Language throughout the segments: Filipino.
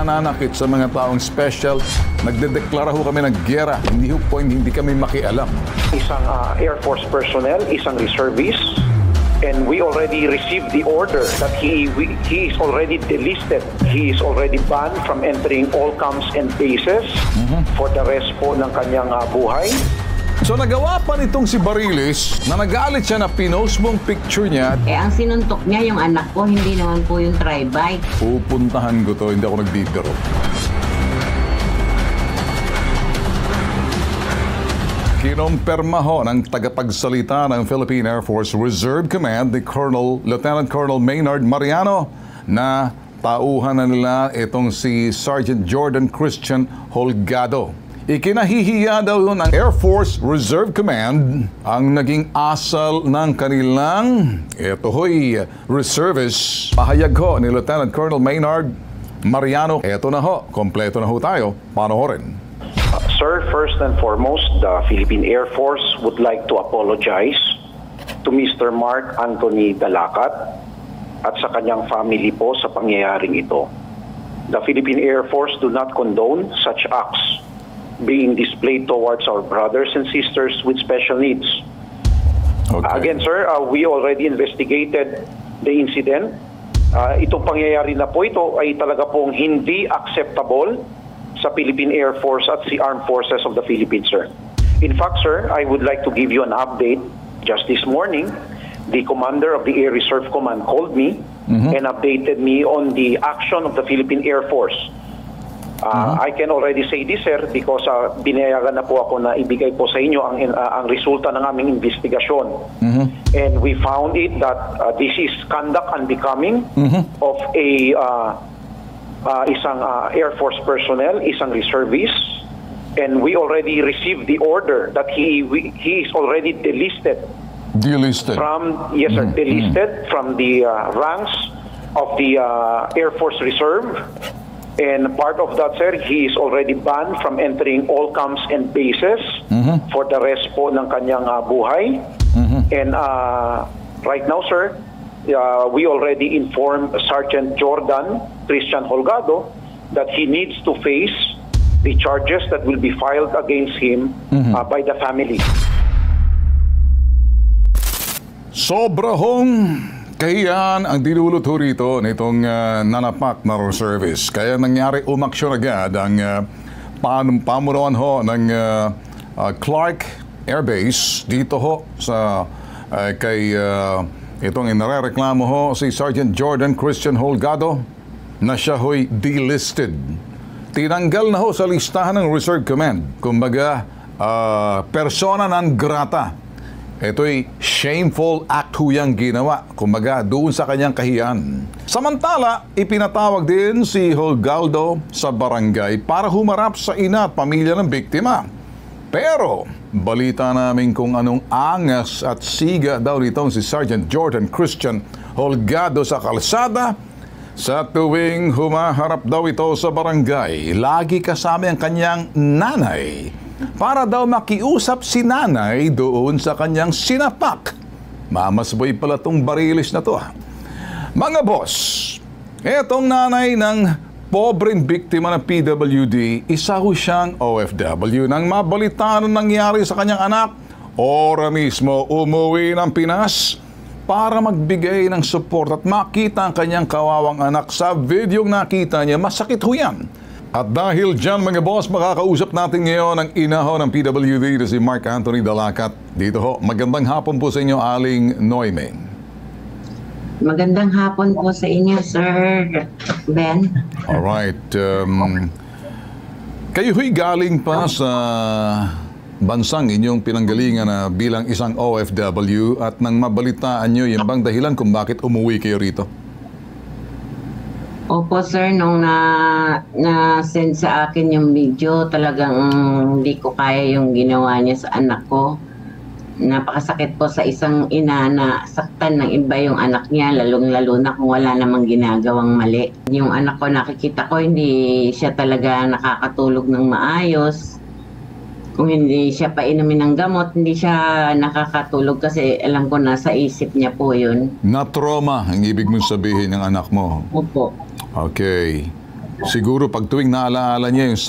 pananakit sa mga taong special. Nagdedeklara ho kami ng giyera. Hindi ho po, hindi kami makialam. Isang Air Force personnel, isang reservist, and we already received the order that he is already delisted. He is already banned from entering all camps and bases for the rest po ng kanyang buhay. So nagawa pa nitong si Bariles na nagalit siya na pinost mong picture niya. Ang sinuntok niya yung anak ko, hindi naman po yung tri-bike. Pupuntahan ko to, hindi ako nagbibiro. Kinumpirma ho ng tagapagsalita ng Philippine Air Force Reserve Command ni Lieutenant Colonel Maynard Mariano na tauhan na nila itong si Sergeant Jordan Christian Holgado. Ikinahihiya daw ng Air Force Reserve Command ang naging asal ng kanilang reservists. Pahayag ho ni Lieutenant Colonel Maynard Mariano. Eto na ho, kompleto na ho tayo. Panoorin. Sir, first and foremost, the Philippine Air Force would like to apologize to Mr. Mark Anthony Dalacat at sa kanyang family po sa pangyayaring ito. The Philippine Air Force do not condone such acts being displayed towards our brothers and sisters with special needs. Okay. Again, sir, we already investigated the incident. Itong pangyayari na po ito ay talaga pong hindi acceptable sa Philippine Air Force at the Armed Forces of the Philippines, sir. In fact, sir, I would like to give you an update. Just this morning, the commander of the Air Reserve Command called me and updated me on the action of the Philippine Air Force. I can already say this, sir, because binayagan na po ako na ibigay po sa inyo ang resulta ng aming investigasyon. And we found it that this is conduct unbecoming of isang Air Force personnel, isang reservist, and we already received the order that he is already delisted. Delisted? Yes, sir, delisted from the ranks of the Air Force Reserve. And part of that, sir, he is already banned from entering all camps and bases for the rest po ng kanyang buhay. And right now, sir, we already informed Sergeant Jordan Christian Holgado that he needs to face the charges that will be filed against him by the family. Sobra hong kahiyan ang dinulot ho rito nitong nanapak na reservice. Kaya nangyari umaksyon agad ang pamunuan ho ng Clark Air Base dito ho sa kay itong inarereklamo ho si Sergeant Jordan Christian Holgado na siya ho'y delisted. Tinanggal na ho sa listahan ng Reserve Command. Kumbaga, persona non grata. Ito'y shameful act ho yang ginawa, kumbaga doon sa kanyang kahiyan. Samantala, ipinatawag din si Holgado sa barangay para humarap sa ina at pamilya ng biktima. Pero, balita namin kung anong angas at siga daw nitong si Sergeant Jordan Christian Holgado sa kalsada. Sa tuwing humaharap daw ito sa barangay, lagi kasama ang kanyang nanay para daw makiusap si nanay doon sa kanyang sinapak. Mamasboy pala tong Bariles na to. Mga boss, etong nanay ng pobreng biktima ng PWD, isa ho siyang OFW. Nang mabalitaan ang nangyari sa kanyang anak, ora mismo umuwi ng Pinas para magbigay ng support at makita ang kanyang kawawang anak. Sa videong nakita niya, masakit ho yan. At dahil dyan, mga boss, makakausap natin ngayon ang inaho ng PWD na si Mark Anthony Dalacat. Dito ho, magandang hapon po sa inyo, Aling Noymeng. Magandang hapon po sa inyo, Sir Ben. Alright. Kayo ho'y galing pa sa bansang inyong pinanggalingan na bilang isang OFW at nang mabalitaan nyo yung bang dahilan kung bakit umuwi kayo rito? Opo, sir, nung na-send sa akin yung video, talagang hindi ko kaya yung ginawa niya sa anak ko. Napakasakit po sa isang ina na saktan ng iba yung anak niya, lalong-lalo na kung wala namang ginagawang mali. Yung anak ko, nakikita ko, hindi siya talaga nakakatulog ng maayos. Kung hindi siya painumin ng gamot, hindi siya nakakatulog kasi alam ko nasa isip niya po yun. Na-trauma ang ibig mong sabihin ng anak mo? Opo. Okay. Siguro pag tuwing naalaala niya yung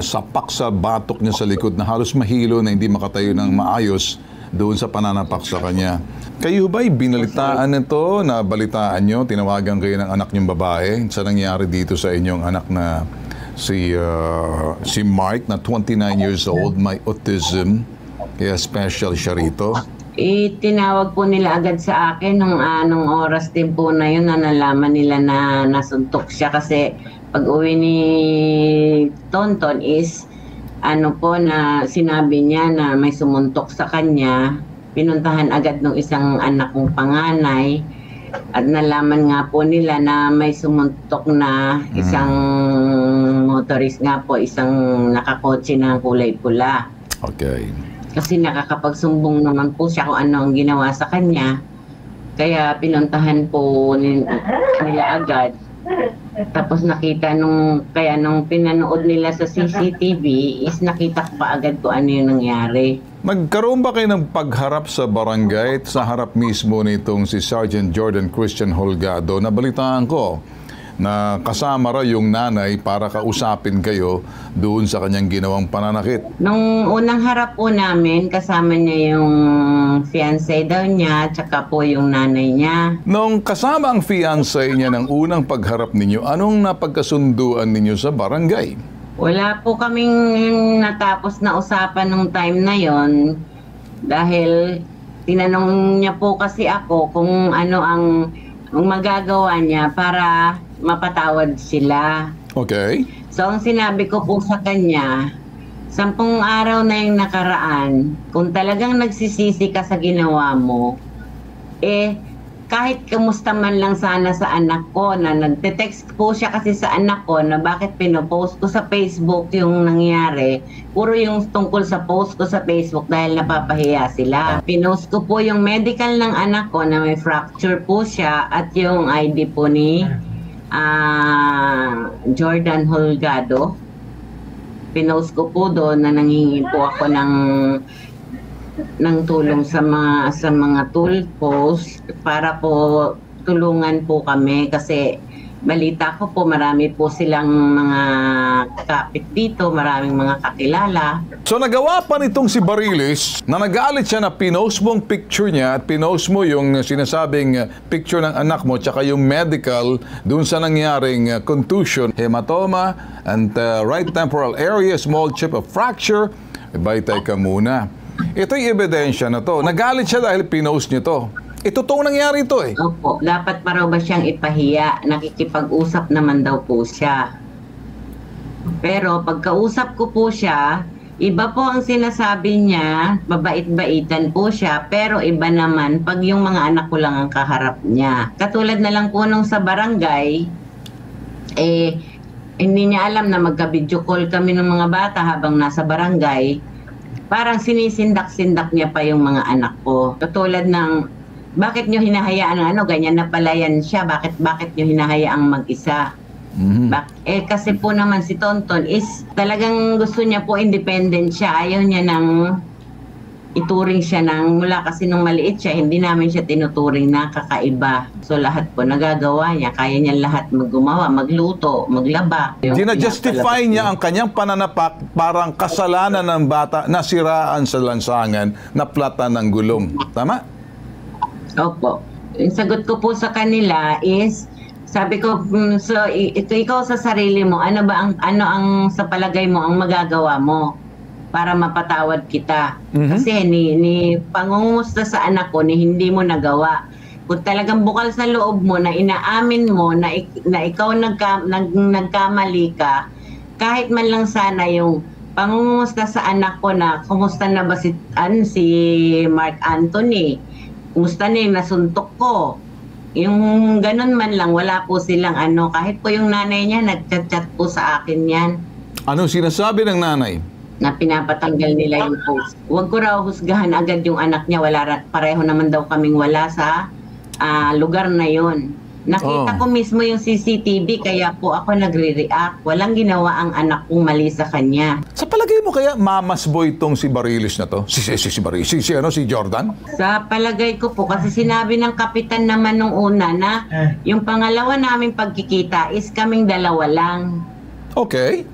sapak sa batok niya sa likod na halos mahilo na hindi makatayo ng maayos doon sa pananapak sa kanya. Kayo ba'y binalitaan nito, na balitaan nyo, tinawagan kayo ng anak niyong babae sa nangyari dito sa inyong anak na si Mark na 29 years old, may autism, kaya special siya rito? Tinawag po nila agad sa akin nung oras din po na yun na nalaman nila na nasuntok siya kasi pag uwi ni Tonton is na sinabi niya na may sumuntok sa kanya. Pinuntahan agad ng isang anak kong panganay at nalaman nga po nila na may sumuntok na isang motorist nga po, isang nakakotse na kulay pula. Okay. Kasi nakakapagsumbong naman po siya kung ano ang ginawa sa kanya. Kaya pinuntahan po nila agad. Tapos nakita nung pinanood nila sa CCTV is nakita ko pa agad kung ano yung nangyari. Nagkaroon ba kayo ng pagharap sa barangay sa harap mismo nitong si Sergeant Jordan Christian Holgado? Nabalitaan ko na kasama raw yung nanay para kausapin kayo doon sa kanyang ginawang pananakit. Nung unang harap po namin, kasama niya yung fiancé daw niya, tsaka po yung nanay niya. Nung kasama ang fiancé niya ng unang pagharap ninyo, anong napagkasunduan ninyo sa barangay? Wala po kaming natapos na usapan nung time na yon dahil tinanong niya po kasi ako kung ano ang magagawa niya para mapatawad sila. Okay. So, ang sinabi ko po sa kanya, 10 araw na yung nakaraan, kung talagang nagsisisi ka sa ginawa mo, kahit kamusta man lang sana sa anak ko, na nagte-text po siya kasi sa anak ko na bakit pinopost ko sa Facebook yung nangyari. Puro yung tungkol sa post ko sa Facebook dahil napapahiya sila. Pinost ko po yung medical ng anak ko na may fracture po siya at yung ID po ni Jordan Holgado. Pinost ko po doon na nanghingi po ako ng tulong sa mga tool post para po tulungan po kami kasi balita ko po marami po silang mga kapit dito, maraming mga kakilala. So nagawa pa nitong si Bariles na nagalit siya na pinost mong picture niya at pinost mo yung sinasabing picture ng anak mo tsaka yung medical dun sa nangyaring contusion, hematoma and right temporal area, small chip of fracture. Baytay ka muna. Ito'y ebidensya na to. Nagalit siya dahil pinost niyo to. Ito toong nangyari ito eh. Opo, dapat pa raw ba siyang ipahiya? Nakikipag-usap naman daw po siya. Pero pagkausap ko po siya, iba po ang sinasabi niya, mabait-baitan po siya, pero iba naman pag yung mga anak ko lang ang kaharap niya. Katulad na lang po nung sa barangay, hindi niya alam na magka-video call kami ng mga bata habang nasa barangay. Parang sinisindak-sindak niya pa yung mga anak ko. Katulad ng, bakit nyo hinahayaan ganyan na pala yan siya, bakit nyo hinahayaang mag-isa? Kasi po naman si Tonton is talagang gusto niya po independent siya. Ayaw niya ituring siya mula kasi nung maliit siya, hindi namin siya tinuturing na kakaiba. So lahat po nagagawa niya, kaya niya lahat gumawa, magluto, maglaba. Gina-justify niya ang kanyang pananapak parang kasalanan ng bata na siraan sa lansangan na plata ng gulong. Tama? Opo. Yung sagot ko po sa kanila is, sabi ko, so ikaw sa sarili mo, ano ang sa palagay mo ang magagawa mo para mapatawad kita? Kasi ni pangungumusta sa anak ko ni hindi mo nagawa. Kung talagang bukal sa loob mo na inaamin mo na ikaw nagkamali ka, kahit man lang sana yung pangungumusta sa anak ko na kumusta na ba si Mark Anthony, kumusta na yung nasuntok ko, yung ganun man lang, wala po silang kahit po yung nanay niya nagchat-chat po sa akin yan. Ano sinasabi ng nanay? Na pinapatanggal nila yung post. Huwag ko raw husgahan agad yung anak niya. Pareho naman daw kaming wala sa lugar na yon. Nakita ko mismo yung CCTV, kaya po ako nagre-react. Walang ginawa ang anak kong mali sa kanya. Sa palagay mo kaya mamas boy itong si Barilis na to? Si Barilis, si Jordan? Sa palagay ko po, kasi sinabi ng kapitan naman nung una na yung pangalawa naming pagkikita is kaming dalawa lang. Okay.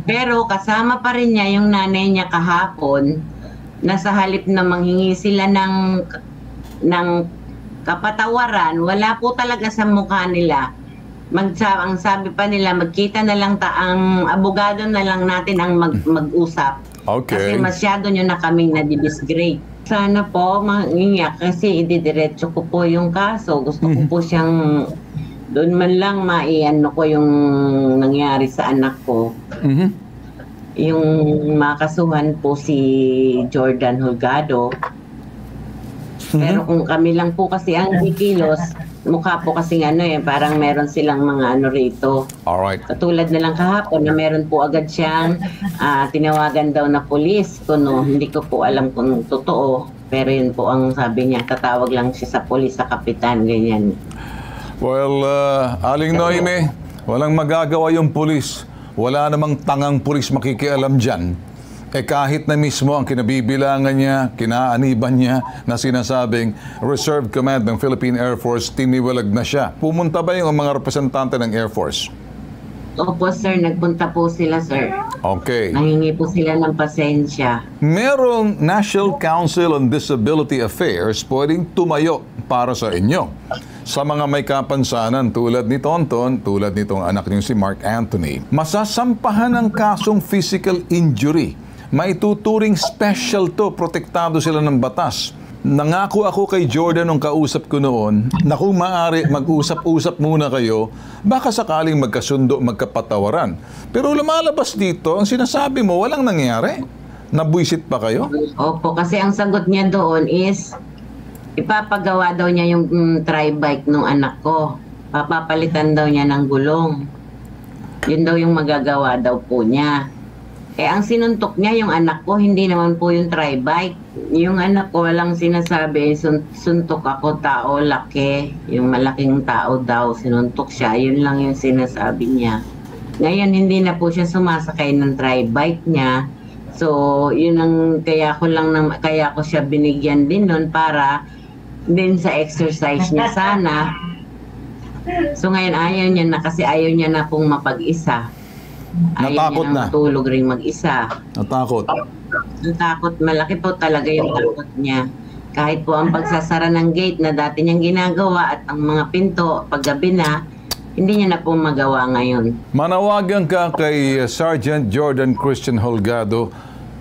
Pero kasama pa rin niya yung nanay niya kahapon, na sa halip na manghingi sila ng kapatawaran, wala po talaga sa mukha nila. Ang sabi pa nila, magkita na lang ang abogado na lang natin ang mag-usap. Okay. Kasi masyado nyo na kaming nadidisgrade. Sana po mangingiyak kasi ididiretso ko po yung kaso. Gusto ko po siyang doon man lang maiano ko yung nangyari sa anak ko. Yung makasuhan po si Jordan Holgado. Pero kung kami lang po kasi ang kikilos, mukha po kasi parang meron silang mga rito. Alright. Katulad na lang kahapon na meron po agad siyang tinawagan daw na pulis. Hindi ko po alam kung totoo. Pero yun po ang sabi niya, tatawag lang siya sa pulis, sa kapitan, ganyan. Well, Aling Noime, walang magagawa yung pulis. Wala namang tangang pulis makikialam dyan. Kahit na mismo ang kinabibilangan niya, kinaaniban niya na sinasabing Reserve Command ng Philippine Air Force, tiniwalag na siya. Pumunta ba yung mga representante ng Air Force? Opo sir, nagpunta po sila sir. Okay. Nangingi po sila ng pasensya. Merong National Council on Disability Affairs pwedeng tumayo para sa inyo. Sa mga may kapansanan tulad ni Tonton, tulad nitong anak niyo si Mark Anthony, masasampahan ng kasong physical injury. Maituturing special to, protektado sila ng batas. Nangako ako kay Jordan nung kausap ko noon na kung maaari mag-usap-usap muna kayo, baka sakaling magkasundo, magkapatawaran. Pero lumalabas dito, ang sinasabi mo, walang nangyari. Nabwisit pa kayo? Opo, kasi ang sagot niya doon is ipapagawa daw niya yung tri-bike ng anak ko. Papapalitan daw niya ng gulong. Yun daw yung magagawa daw po niya. Ang sinuntok niya yung anak ko, hindi naman po yung tri-bike. Yung anak ko walang sinasabi, suntok ako, tao, laki. Yung malaking tao daw, sinuntok siya. Yun lang yung sinasabi niya. Ngayon, hindi na po siya sumasakay ng tri-bike niya. So, yun ang kaya ko siya binigyan din nun para din sa exercise niya sana. So, ngayon ayaw niya na kasi ayaw niya na pong mapag-isa. Natakot na. Matulog rin mag-isa. Natakot. Natakot. Malaki po talaga yung takot niya. Kahit po ang pagsasara ng gate na dati niyang ginagawa at ang mga pinto paggabi na, hindi niya na po magawa ngayon. Manawagan ka kay Sergeant Jordan Christian Holgado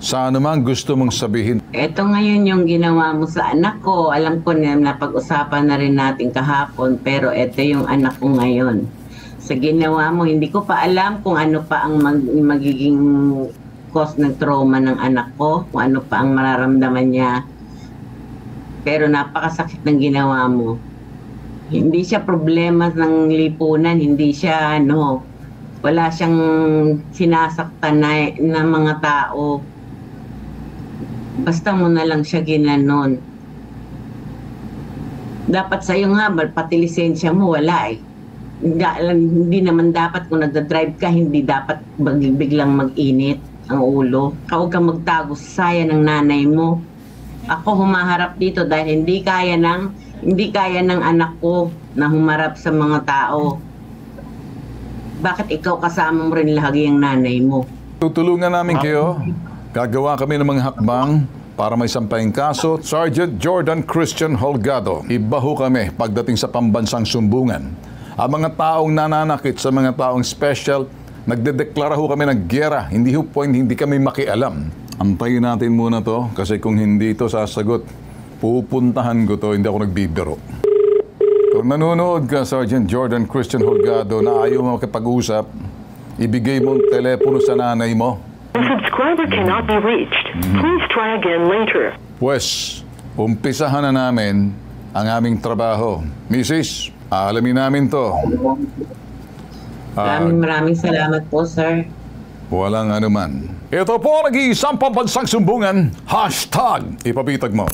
sa anumang gusto mong sabihin. Ito ngayon yung ginawa mo sa anak ko. Alam ko na napag-usapan na rin natin kahapon, pero ito yung anak ko ngayon. Sa ginawa mo, hindi ko pa alam kung ano pa ang magiging cause ng trauma ng anak ko, kung ano pa ang mararamdaman niya. Pero napakasakit ng ginawa mo. Hindi siya problema ng lipunan, hindi siya wala siyang sinasaktan na mga tao. Basta mo na lang siya ginanon. Dapat sa'yo nga, pati lisensya mo wala Hindi naman dapat kung nagdadrive ka, hindi dapat biglang mag-init ang ulo. Huwag kang magtago sa saya ng nanay mo. Ako humaharap dito dahil hindi kaya ng anak ko na humarap sa mga tao. Bakit ikaw kasama mo rin lagi ang nanay mo? Tutulungan namin kayo. Gagawa kami ng mga hakbang para may sampayang kaso. Sergeant Jordan Christian Holgado, iba ho kami pagdating sa pambansang sumbungan. Ang mga taong nananakit sa mga taong special, nagdedeklara ho kami ng giyera. Hindi kami makialam. Antayin natin muna to kasi kung hindi ito sasagot, pupuntahan ko to, hindi ako nagbibiro. Kung nanonood ka, Sergeant Jordan Christian Holgado, na ayaw mo makipag-usap, ibigay mo ang telepono sa nanay mo. The subscriber cannot be reached. Please try again later. Pues, umpisahan na namin ang aming trabaho. Mrs., alamin namin to. Maraming salamat po, sir. Walang anuman. Ito po ang nag-iisang pambansang sumbungan. #Ipabitag mo.